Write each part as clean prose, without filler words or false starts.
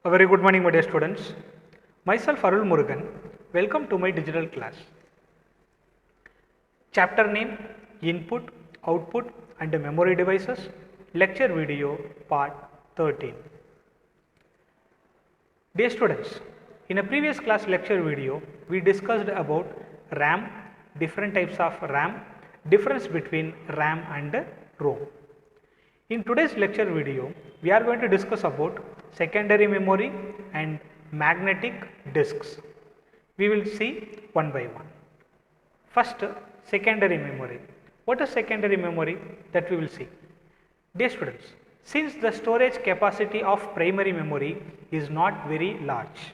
A very good morning, my dear students. Myself Arul Murugan. Welcome to my digital class. Chapter name Input, Output and Memory Devices. Lecture video part 13. Dear students, in a previous class lecture video, we discussed about RAM, different types of RAM, difference between RAM and ROM. In today's lecture video, we are going to discuss about secondary memory and magnetic disks. We will see one by one. First, secondary memory. What is secondary memory? That we will see. Dear students, since the storage capacity of primary memory is not very large,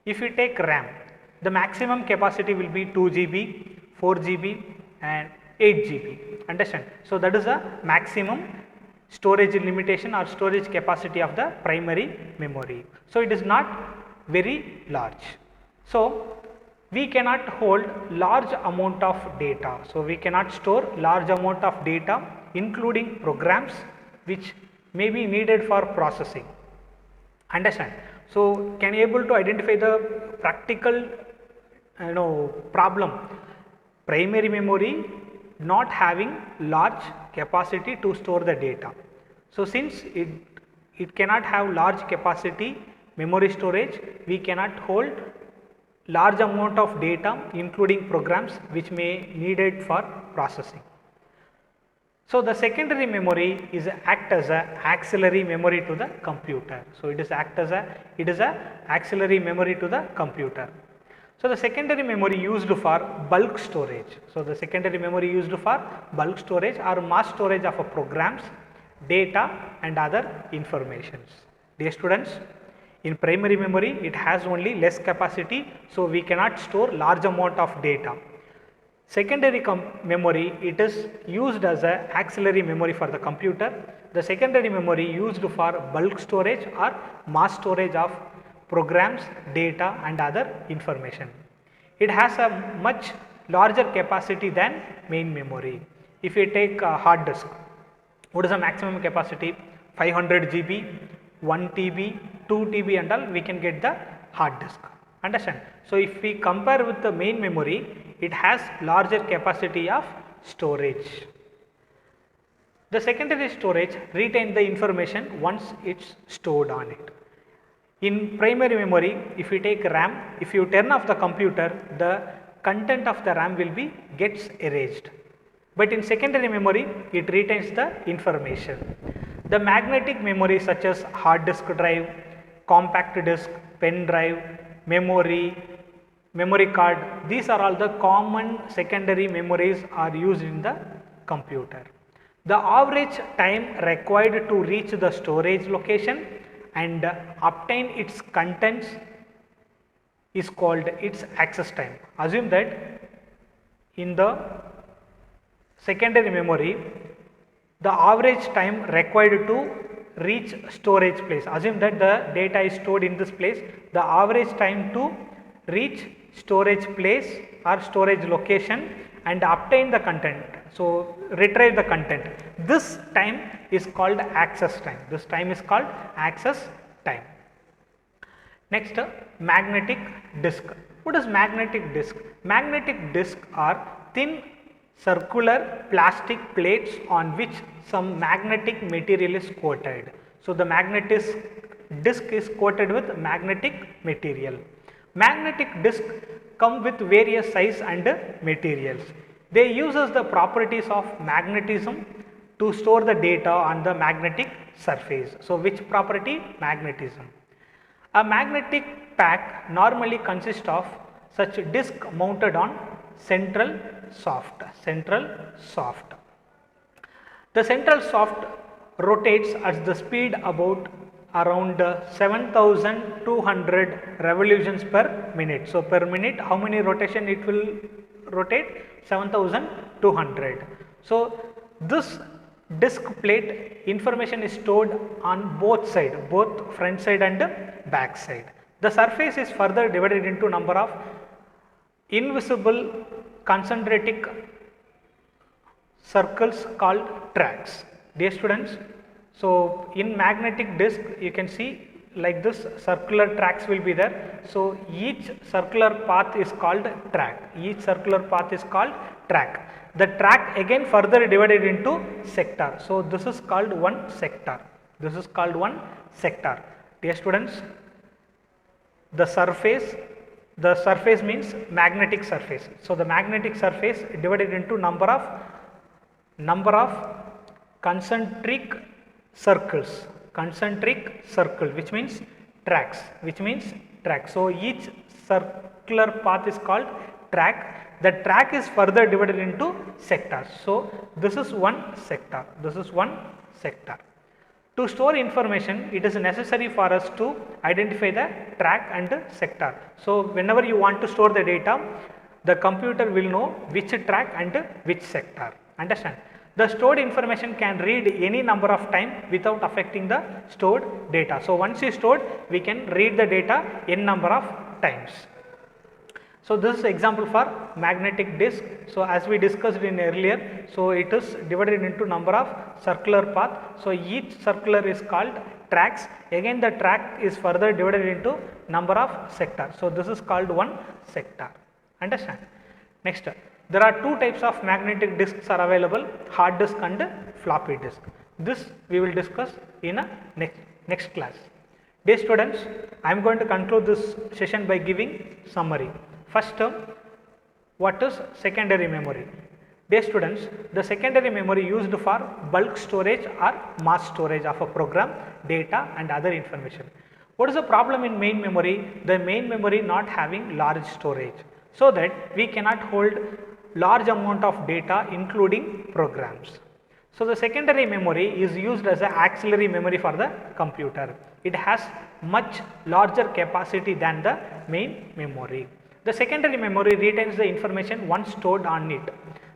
if we take RAM, the maximum capacity will be 2 GB, 4 GB and 8 GB. Understand? So, that is the maximum storage limitation or storage capacity of the primary memory. So, it is not very large. So, we cannot hold large amount of data. So, we cannot store large amount of data including programs which may be needed for processing. Understand? So, can you able to identify the practical problem? Primary memory not having large capacity to store the data. So, since it cannot have large capacity memory storage, we cannot hold large amount of data including programs which may needed for processing. So, the secondary memory is act as a auxiliary memory to the computer. So, it is auxiliary memory to the computer. So, the secondary memory used for bulk storage. So, the secondary memory used for bulk storage or mass storage of programs, data and other informations. Dear students, in primary memory it has only less capacity, so we cannot store large amount of data. Secondary memory, it is used as a auxiliary memory for the computer. The secondary memory used for bulk storage or mass storage of programs, data and other information. It has a much larger capacity than main memory. If you take a hard disk, what is the maximum capacity? 500 GB, 1 TB, 2 TB and all, we can get the hard disk. Understand? So, if we compare with the main memory, it has larger capacity of storage. The secondary storage retains the information once it's stored on it. In primary memory, if you take RAM, if you turn off the computer, the content of the RAM will be gets erased. But in secondary memory, it retains the information. The magnetic memory such as hard disk drive, compact disk, pen drive, memory card, these are all the common secondary memories are used in the computer. The average time required to reach the storage location and obtain its contents is called its access time. Assume that in the secondary memory, the average time required to reach storage place. Assume that the data is stored in this place. The average time to reach storage place or storage location and obtain the content. So, retrieve the content. This time is called access time. This time is called access time. Next, magnetic disk. What is magnetic disk? Magnetic disk are thin circular plastic plates on which some magnetic material is coated. So, the magnetic disk is coated with magnetic material. Magnetic disk come with various size and materials. They uses the properties of magnetism to store the data on the magnetic surface. So, which property? Magnetism. A magnetic pack normally consists of such disk mounted on central shaft. The central shaft rotates at the speed about around 7200 revolutions per minute. So, per minute how many rotation it will rotate? 7200. So, this disk plate information is stored on both sides, both front side and back side. The surface is further divided into number of invisible concentric circles called tracks. Dear students, so in magnetic disk you can see like this circular tracks will be there. So each circular path is called track. Each circular path is called track. The track again further divided into sector. So this is called one sector. This is called one sector. Dear students, the surface means magnetic surface. So the magnetic surface divided into number of concentric circles, which means tracks, So each circular path is called track. The track is further divided into sectors. So this is one sector. To store information, it is necessary for us to identify the track and sector. So whenever you want to store the data, the computer will know which track and which sector. Understand? The stored information can read any number of times without affecting the stored data. So once you stored, we can read the data n number of times. So this is example for magnetic disk. So as we discussed in earlier, so it is divided into number of circular path. So each circular is called tracks. Again the track is further divided into number of sectors. So this is called one sector. Understand? Next, there are two types of magnetic disks are available, hard disk and floppy disk. This we will discuss in a next class. Dear students, I am going to conclude this session by giving summary. First term, what is secondary memory? Dear students, the secondary memory used for bulk storage or mass storage of a program, data and other information. What is the problem in main memory? The main memory not having large storage, so that we cannot hold large amount of data including programs. So the secondary memory is used as an auxiliary memory for the computer. It has much larger capacity than the main memory. The secondary memory retains the information once stored on it.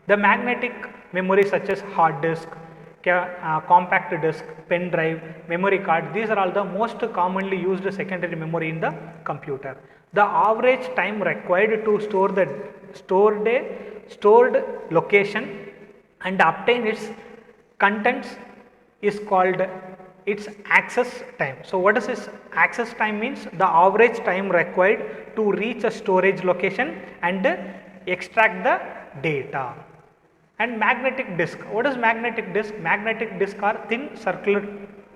The magnetic memory such as hard disk, compact disk, pen drive, memory card, these are all the most commonly used secondary memory in the computer. The average time required to store the stored location and obtain its contents is called its access time. So what is this access time means? The average time required to reach a storage location and extract the data. And magnetic disk. What is magnetic disk? Magnetic disk are thin circular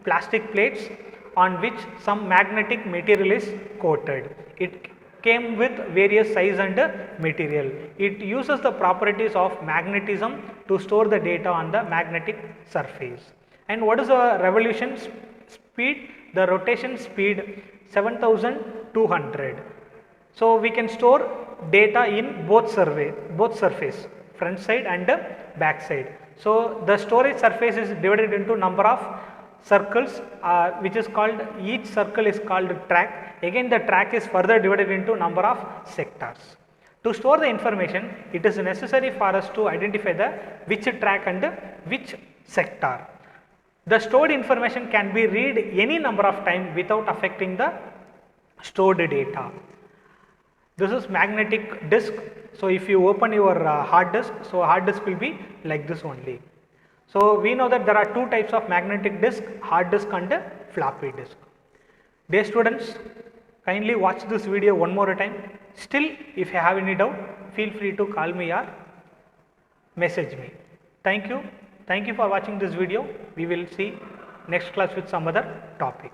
plastic plates on which some magnetic material is coated. It came with various size and material. It uses the properties of magnetism to store the data on the magnetic surface. And what is the revolution speed? The rotation speed 7200. So we can store data in both surface, front side and back side. So the storage surface is divided into number of circles, which is called, each circle is called track. Again the track is further divided into number of sectors. To store the information, it is necessary for us to identify the which track and which sector. The stored information can be read any number of times without affecting the stored data. This is magnetic disk. So if you open your hard disk, so hard disk will be like this only. So we know that there are two types of magnetic disk, hard disk and floppy disk. Dear students, kindly watch this video one more time. Still, if you have any doubt, feel free to call me or message me. Thank you. Thank you for watching this video. We will see next class with some other topic.